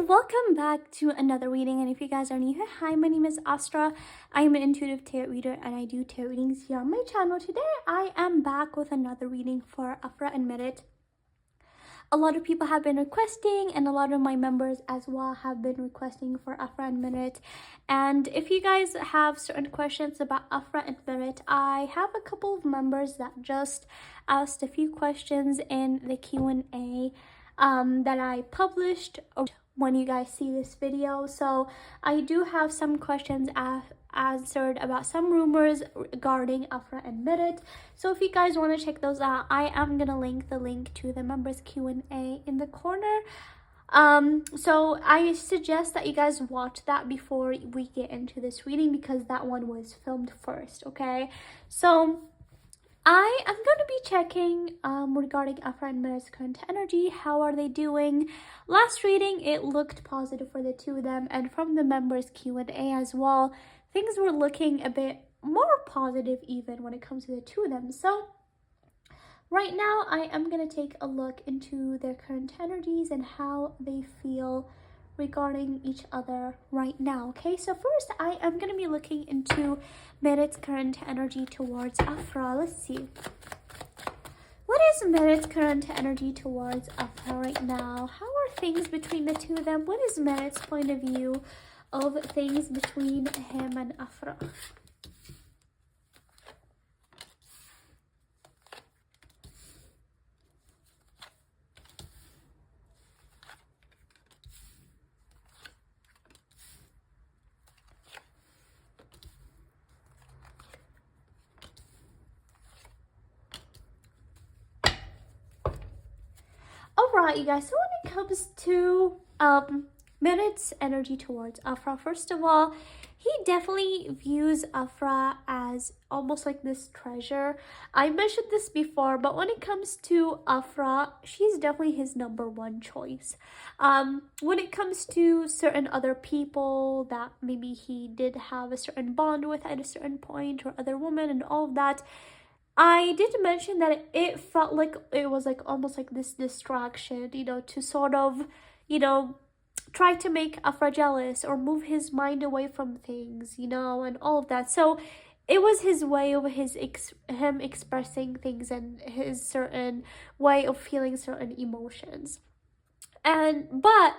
welcome back to another reading. And if you guys are new here, hi, my name is Afra. I am an intuitive tarot reader and I do tarot readings here on my channel. Today I am back with another reading for Afra and Mert. A lot of people have been requesting, and a lot of my members as well have been requesting for Afra and Mert. And if you guys have certain questions about Afra and Mert, I have a couple of members that just asked a few questions in the Q&A that I published when you guys see this video. So I do have some questions answered about some rumors regarding Afra and Mert. So if you guys want to check those out, I am gonna link the link to the members Q&A in the corner. So I suggest that you guys watch that before we get into this reading, because that one was filmed first. Okay, so I am going to be checking regarding Afra and Mert's current energy. How are they doing? Last reading, it looked positive for the two of them, and from the members Q&A as well, things were looking a bit more positive even when it comes to the two of them. So right now, I am going to take a look into their current energies and how they feel regarding each other right now. Okay, so first I am going to be looking into Mert's current energy towards Afra. Let's see. What is Mert's current energy towards Afra right now? How are things between the two of them? What is Mert's point of view of things between him and Afra? Alright, you guys, so when it comes to Mert's energy towards Afra, first of all, he definitely views Afra as almost like this treasure. I mentioned this before, but when it comes to Afra, she's definitely his number one choice. When it comes to certain other people that maybe he did have a certain bond with at a certain point, or other women and all of that, I did mention that it felt like it was like almost like this distraction, to sort of, try to make Afra jealous or move his mind away from things, and all of that. So it was his way of him expressing things and his certain way of feeling certain emotions. But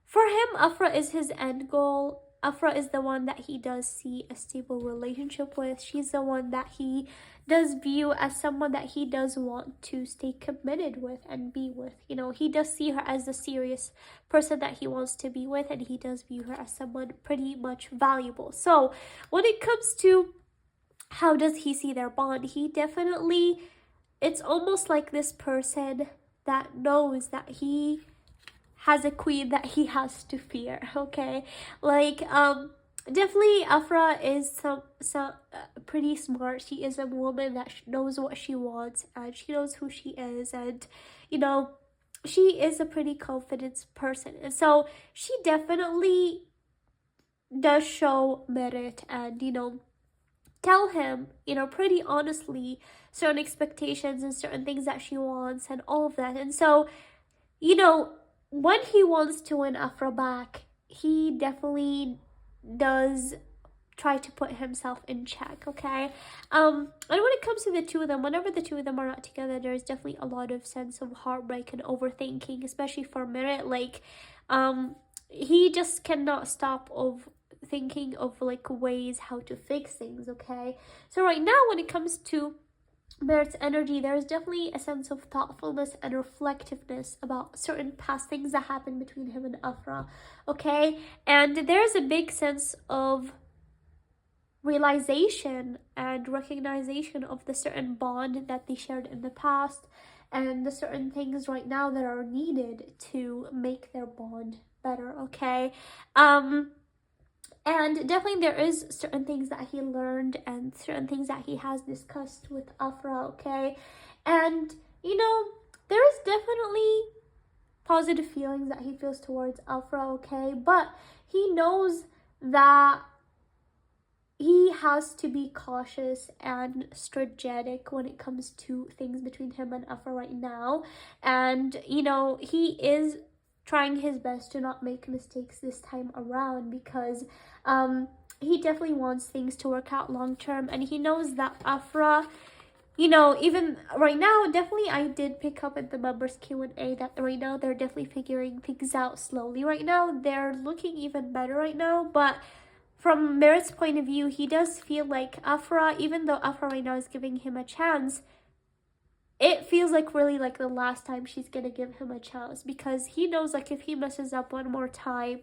for him, Afra is his end goal. Afra is the one that he does see a stable relationship with. She's the one that he does view as someone that he does want to stay committed with and be with. He does see her as the serious person that he wants to be with, and he does view her as someone pretty much valuable. So when it comes to how does he see their bond, he definitely, it's almost like this person that knows that he has a queen that he has to fear. Okay, like definitely Afra is some pretty smart. She is a woman that knows what she wants, and she knows who she is, and she is a pretty confident person, and so she definitely does show Mert and tell him pretty honestly certain expectations and certain things that she wants and all of that. And so when he wants to win Afra back, he definitely does try to put himself in check. Okay, and when it comes to the two of them, whenever the two of them are not together, there's definitely a lot of sense of heartbreak and overthinking, especially for Mert. Like he just cannot stop of thinking of like ways how to fix things. Okay, so right now when it comes to Mert's energy, there is definitely a sense of thoughtfulness and reflectiveness about certain past things that happened between him and Afra. Okay, and there's a big sense of realization and recognition of the certain bond that they shared in the past, and the certain things right now that are needed to make their bond better. Okay, and definitely there is certain things that he learned and certain things that he has discussed with Afra. Okay, and there is definitely positive feelings that he feels towards Afra. Okay, but he knows that he has to be cautious and strategic when it comes to things between him and Afra right now. And he is trying his best to not make mistakes this time around, because he definitely wants things to work out long term, and he knows that Afra, you know, even right now, definitely I did pick up at the members Q&A that right now they're definitely figuring things out slowly. Right now they're looking even better right now, but from Merit's point of view, he does feel like Afra, even though Afra right now is giving him a chance, it feels like really like the last time she's gonna give him a chance, because he knows like if he messes up one more time,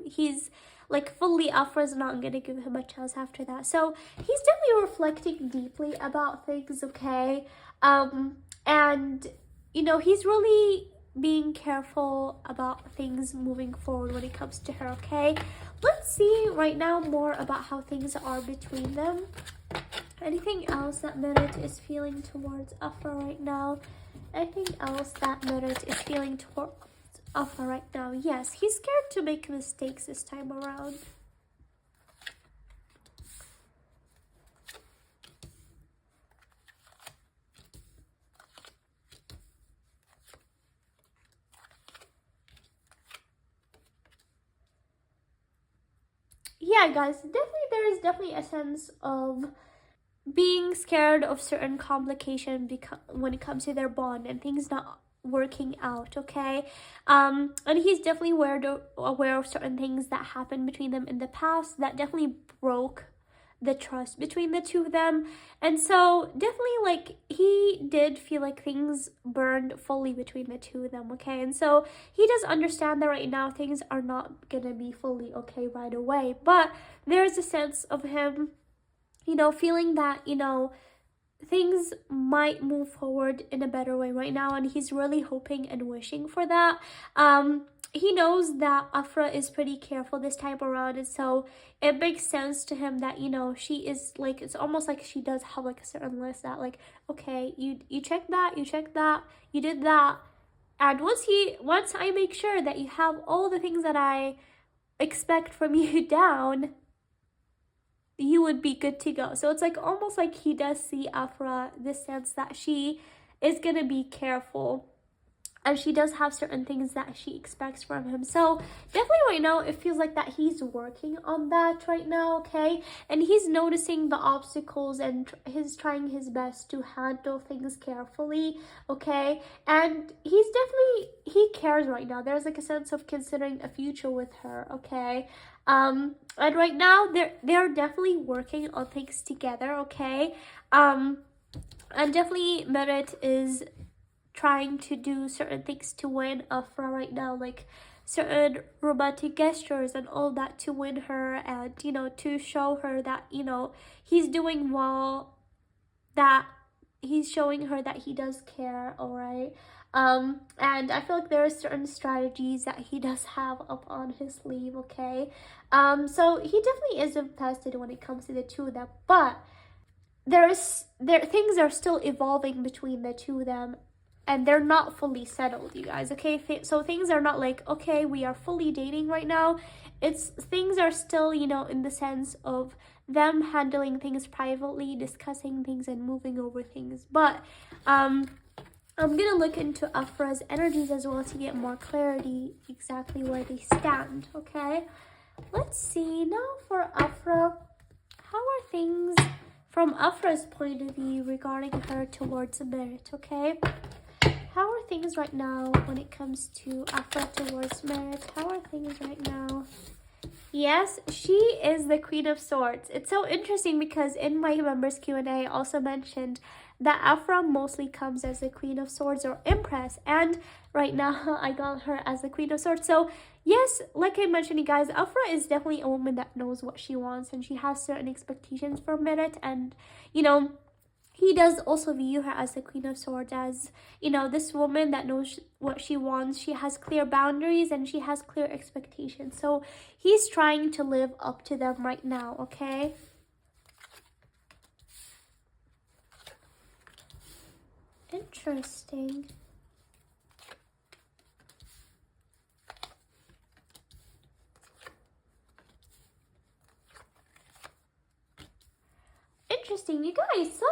he's like fully Afra's not gonna give him a chance after that. So he's definitely reflecting deeply about things, okay? And you know, he's really being careful about things moving forward when it comes to her, okay? Let's see right now more about how things are between them. Anything else that Mert is feeling towards Afra right now? Anything else that Mert is feeling towards Afra right now? Yes, he's scared to make mistakes this time around. Yeah, guys, there is definitely a sense of being scared of certain complication when it comes to their bond and things not working out, okay? And he's definitely aware of certain things that happened between them in the past that definitely broke the trust between the two of them. And so definitely like he did feel like things burned fully between the two of them, okay? And so he does understand that right now things are not gonna be fully okay right away, but there's a sense of him, you know, feeling that, you know, things might move forward in a better way right now, and he's really hoping and wishing for that. He knows that Afra is pretty careful this time around, and so it makes sense to him that, you know, she is like, it's almost like she does have like a certain list that like, okay, you check that, you did that, and once I make sure that you have all the things that I expect from you down, you would be good to go. So it's like almost like he does see Afra this sense that she is gonna be careful, and she does have certain things that she expects from him. So definitely right now it feels like that he's working on that right now, okay? And he's noticing the obstacles and he's trying his best to handle things carefully, okay? And he cares right now. There's like a sense of considering a future with her, okay? And right now they're definitely working on things together, okay? And definitely Merit is trying to do certain things to win Afra right now, like certain romantic gestures and all that to win her, and you know, to show her that, you know, he's doing well, that he's showing her that he does care, all right? And I feel like there are certain strategies that he does have up on his sleeve, okay? So he definitely is invested when it comes to the two of them, but things are still evolving between the two of them, and they're not fully settled, you guys, okay? So things are not like, okay, we are fully dating right now. Things are still, you know, in the sense of them handling things privately, discussing things and moving over things. But I'm gonna look into Afra's energies as well to get more clarity exactly where they stand, okay? Let's see now for Afra. How are things from Afra's point of view regarding her towards Mert, okay? How are things right now when it comes to Afra towards Mert? How are things right now? Yes, she is the Queen of Swords. It's so interesting because in my members Q&A I also mentioned that Afra mostly comes as the Queen of Swords or Empress, and right now I got her as the Queen of Swords. So yes, like I mentioned, you guys, Afra is definitely a woman that knows what she wants, and she has certain expectations for Merit, and you know, he does also view her as the Queen of Swords, as, you know, this woman that knows what she wants. She has clear boundaries and she has clear expectations. So he's trying to live up to them right now, okay? Interesting. Interesting, you guys. So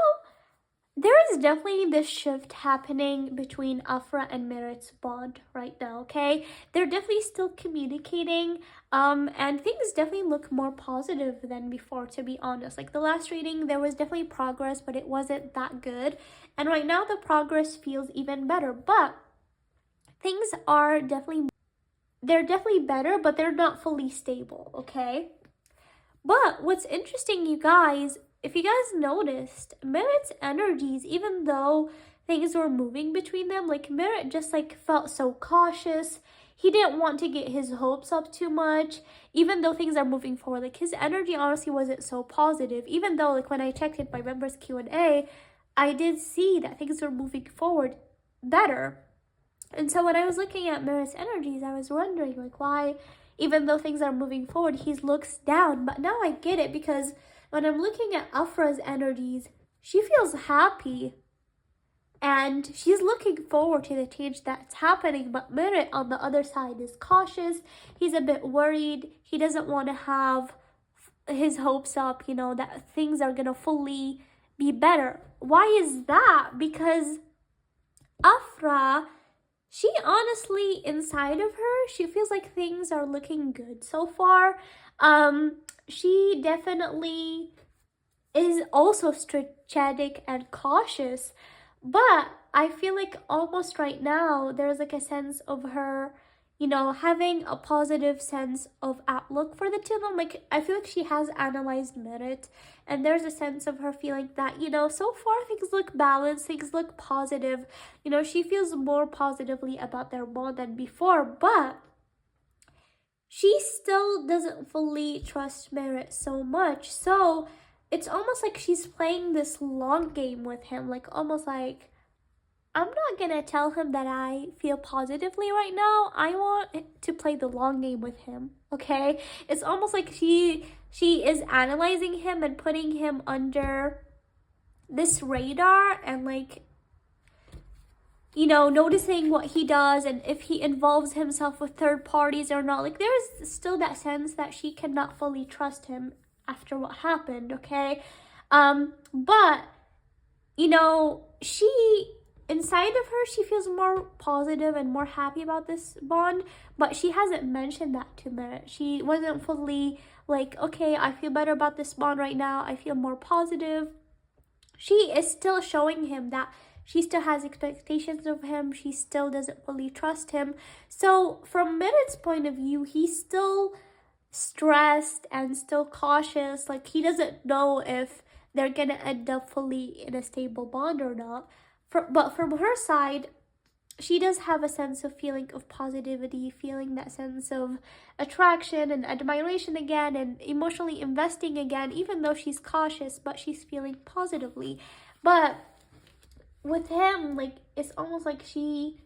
there is definitely this shift happening between Afra and Merit's bond right now, okay? They're definitely still communicating, and things definitely look more positive than before, to be honest. Like the last reading, there was definitely progress, but it wasn't that good. And right now, the progress feels even better, but things are definitely, they're definitely better, but they're not fully stable, okay? But what's interesting, you guys, if you guys noticed, Merit's energies, even though things were moving between them, like Merit just like felt so cautious. He didn't want to get his hopes up too much, even though things are moving forward. Like his energy honestly wasn't so positive. Even though like when I checked in my members Q&A, I did see that things were moving forward better. And so when I was looking at Merit's energies, I was wondering like why, even though things are moving forward, he looks down. But now I get it, because when I'm looking at Afra's energies, she feels happy and she's looking forward to the change that's happening. But Merit on the other side is cautious. He's a bit worried. He doesn't want to have his hopes up, you know, that things are gonna fully be better. Why is that? Because Afra, she honestly, inside of her, she feels like things are looking good so far. She definitely is also strategic and cautious, but I feel like almost right now there's like a sense of her, you know, having a positive sense of outlook for the two of them. Like I feel like she has analyzed Merit, and there's a sense of her feeling that, you know, so far things look balanced, things look positive. You know, she feels more positively about their bond than before, but she still doesn't fully trust Merit so much. So it's almost like she's playing this long game with him, like almost like, I'm not gonna tell him that I feel positively right now. I want to play the long game with him, okay? It's almost like she is analyzing him and putting him under this radar, and like, you know, noticing what he does and if he involves himself with third parties or not. Like there's still that sense that she cannot fully trust him after what happened, okay? But you know, she, inside of her, she feels more positive and more happy about this bond, but she hasn't mentioned that to Merit. She wasn't fully like, okay, I feel better about this bond right now, I feel more positive. She is still showing him that she still has expectations of him. She still doesn't fully trust him. So from Merit's point of view, he's still stressed and still cautious. Like he doesn't know if they're gonna end up fully in a stable bond or not. But from her side, she does have a sense of feeling of positivity, feeling that sense of attraction and admiration again, and emotionally investing again, even though she's cautious, but she's feeling positively. But with him, like, it's almost like she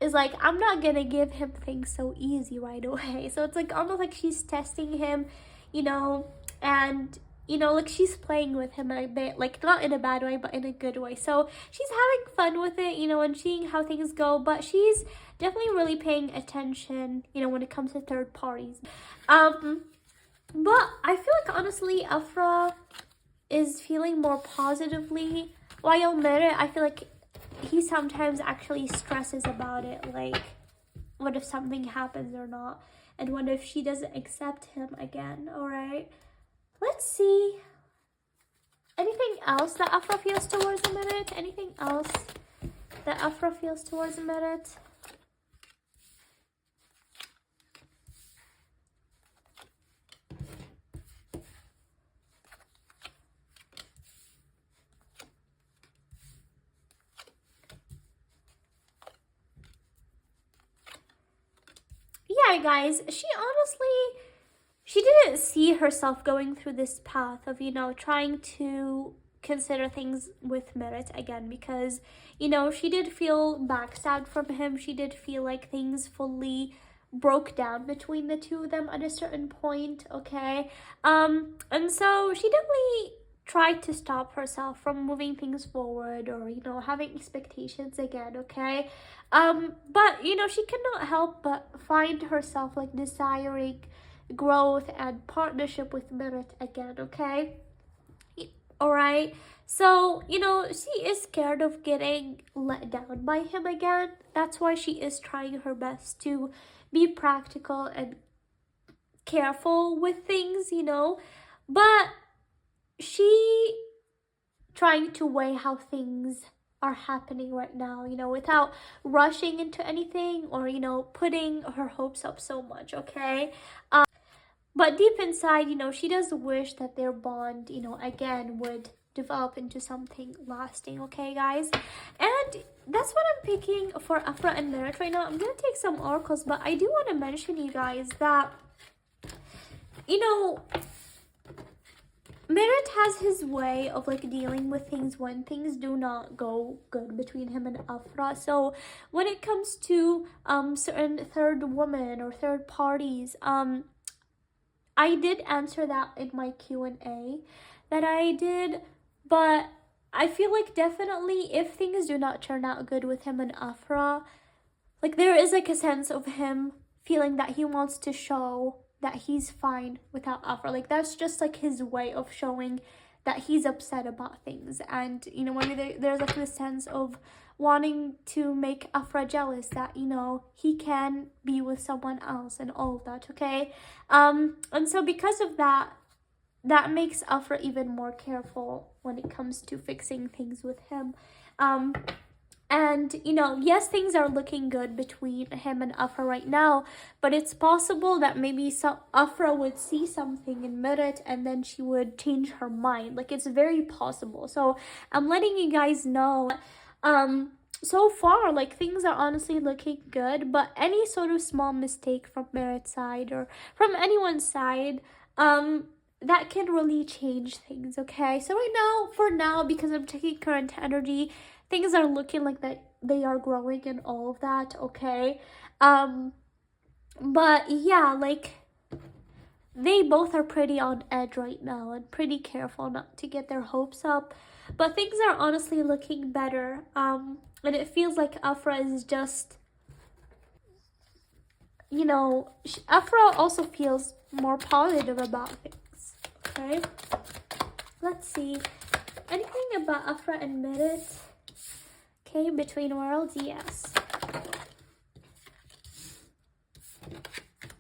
is like, I'm not gonna give him things so easy right away. So it's like almost like she's testing him, you know, and you know, like she's playing with him a bit, like not in a bad way, but in a good way. So she's having fun with it, you know, and seeing how things go, but she's definitely really paying attention, you know, when it comes to third parties. But I feel like honestly, Afra is feeling more positively, while Merit, I feel like he sometimes actually stresses about it, like what if something happens or not, and what if she doesn't accept him again. All right, let's see. Anything else that Afra feels towards Merit? Anything else that Afra feels towards Merit? Yeah, guys, she didn't see herself going through this path of, you know, trying to consider things with Merit again, because, you know, she did feel backstabbed from him. She did feel like things fully broke down between the two of them at a certain point, okay? And so she definitely tried to stop herself from moving things forward, or, you know, having expectations again, okay? But, you know, she cannot help but find herself like desiring growth and partnership with Merit again, okay? All right. So, you know, she is scared of getting let down by him again. That's why she is trying her best to be practical and careful with things, you know. But she trying to weigh how things are happening right now, you know, without rushing into anything or, you know, putting her hopes up so much, okay? But deep inside, you know, she does wish that their bond, you know, again would develop into something lasting, okay, guys? And that's what I'm picking for Afra and Mert right now. I'm gonna take some oracles, but I do want to mention, you guys, that, you know, Mert has his way of like dealing with things when things do not go good between him and Afra. So when it comes to certain third women or third parties, I did answer that in my Q&A that I did, but I feel like definitely if things do not turn out good with him and Afra, like there is like a sense of him feeling that he wants to show that he's fine without Afra. Like that's just like his way of showing that he's upset about things. And, you know, maybe there's like this sense of wanting to make Afra jealous that, you know, he can be with someone else and all of that, okay? And so because of that, that makes Afra even more careful when it comes to fixing things with him. And, you know, yes, things are looking good between him and Afra right now, but it's possible that maybe Afra would see something in Mert and then she would change her mind. Like, it's very possible. So I'm letting you guys know. So far, like, things are honestly looking good, but any sort of small mistake from Mert's side or from anyone's side, that can really change things, okay? So right now, for now, because I'm taking current energy, things are looking like that they are growing and all of that, okay? But yeah, like, they both are pretty on edge right now and pretty careful not to get their hopes up. But things are honestly looking better. And it feels like Afra is just, you know, Afra also feels more positive about things, okay? Let's see. Anything about Afra and Mert? Okay, between worlds, yes.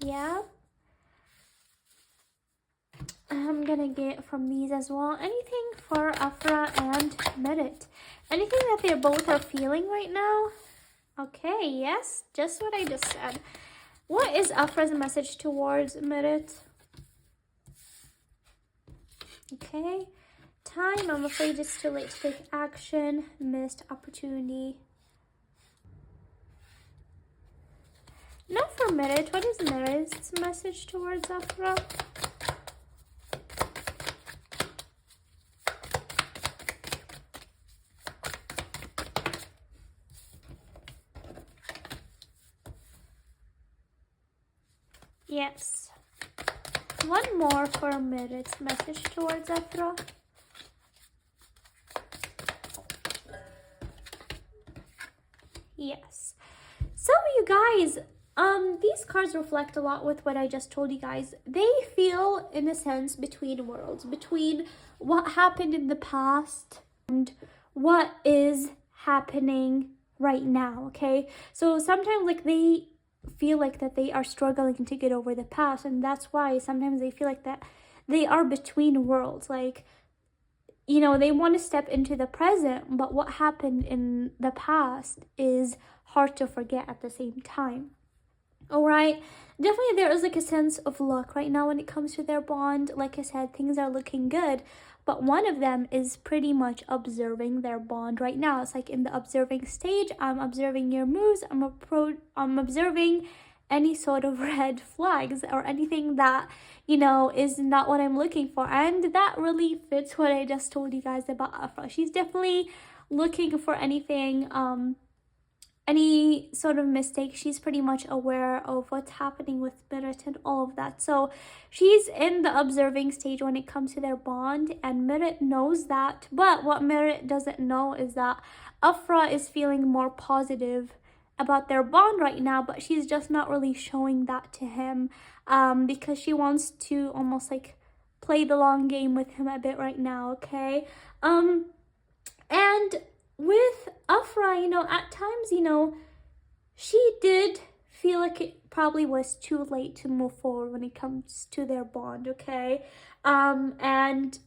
Yeah. I'm gonna get from these as well. Anything for Afra and Mert? Anything that they both are feeling right now? Okay, yes, just what I just said. What is Afra's message towards Mert? Okay. Time, I'm afraid it's too late to take action. Missed opportunity. Not for Mert. What is Mert's message towards Afra? Yes. One more for Mert's message towards Afra. Yes. So you guys, these cards reflect a lot with what I just told you guys. They feel, in a sense, between worlds, between what happened in the past and what is happening right now, okay? So sometimes, like, they feel like that they are struggling to get over the past, and that's why sometimes they feel like that they are between worlds. Like, you know, they want to step into the present, but what happened in the past is hard to forget at the same time. All right, definitely there is like a sense of luck right now when it comes to their bond. Like I said, things are looking good, but one of them is pretty much observing their bond right now. It's like in the observing stage. I'm observing your moves. I'm observing any sort of red flags or anything that, you know, is not what I'm looking for. And that really fits what I just told you guys about Afra. She's definitely looking for anything, any sort of mistake. She's pretty much aware of what's happening with Mert and all of that. So she's in the observing stage when it comes to their bond, and Mert knows that. But what Mert doesn't know is that Afra is feeling more positive about their bond right now, but she's just not really showing that to him, because she wants to almost like play the long game with him a bit right now, okay? And with Afra, you know, at times, you know, she did feel like it probably was too late to move forward when it comes to their bond, okay? And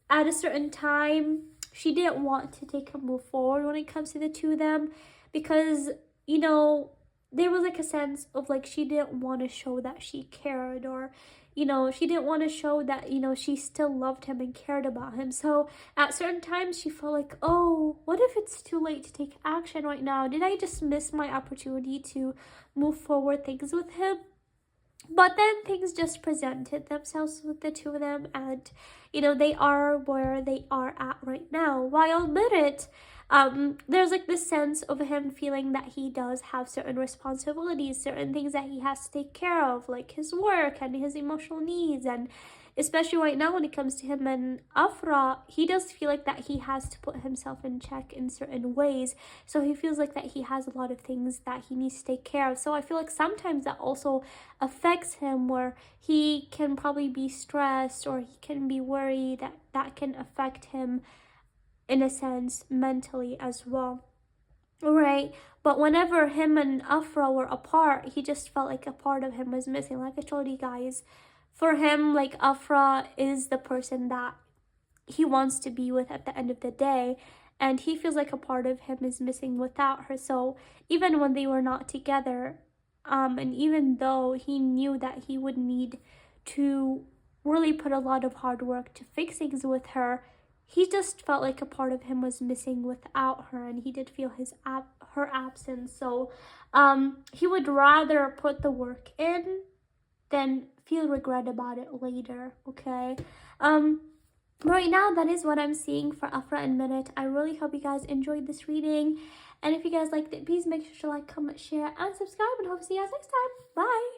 at a certain time, she didn't want to take a move forward when it comes to the two of them because, you know, there was like a sense of like she didn't want to show that she cared, or, you know, she didn't want to show that, you know, she still loved him and cared about him. So at certain times she felt like, oh, what if it's too late to take action right now? Did I just miss my opportunity to move forward things with him? But then things just presented themselves with the two of them, and, you know, they are where they are at right now. While Merit, there's like this sense of him feeling that he does have certain responsibilities, certain things that he has to take care of, like his work and his emotional needs. And especially right now when it comes to him and Afra, he does feel like that he has to put himself in check in certain ways. So he feels like that he has a lot of things that he needs to take care of. So I feel like sometimes that also affects him, where he can probably be stressed or he can be worried, that can affect him in a sense mentally as well. Right? But whenever him and Afra were apart, he just felt like a part of him was missing. Like I told you guys, for him, like, Afra is the person that he wants to be with at the end of the day, and he feels like a part of him is missing without her. So even when they were not together, and even though he knew that he would need to really put a lot of hard work to fix things with her, he just felt like a part of him was missing without her, and he did feel her absence. So he would rather put the work in than feel regret about it later, okay? Right now, that is what I'm seeing for Afra and Mert. I really hope you guys enjoyed this reading, and if you guys liked it, please make sure to like, comment, share, and subscribe, and hope to see you guys next time. Bye!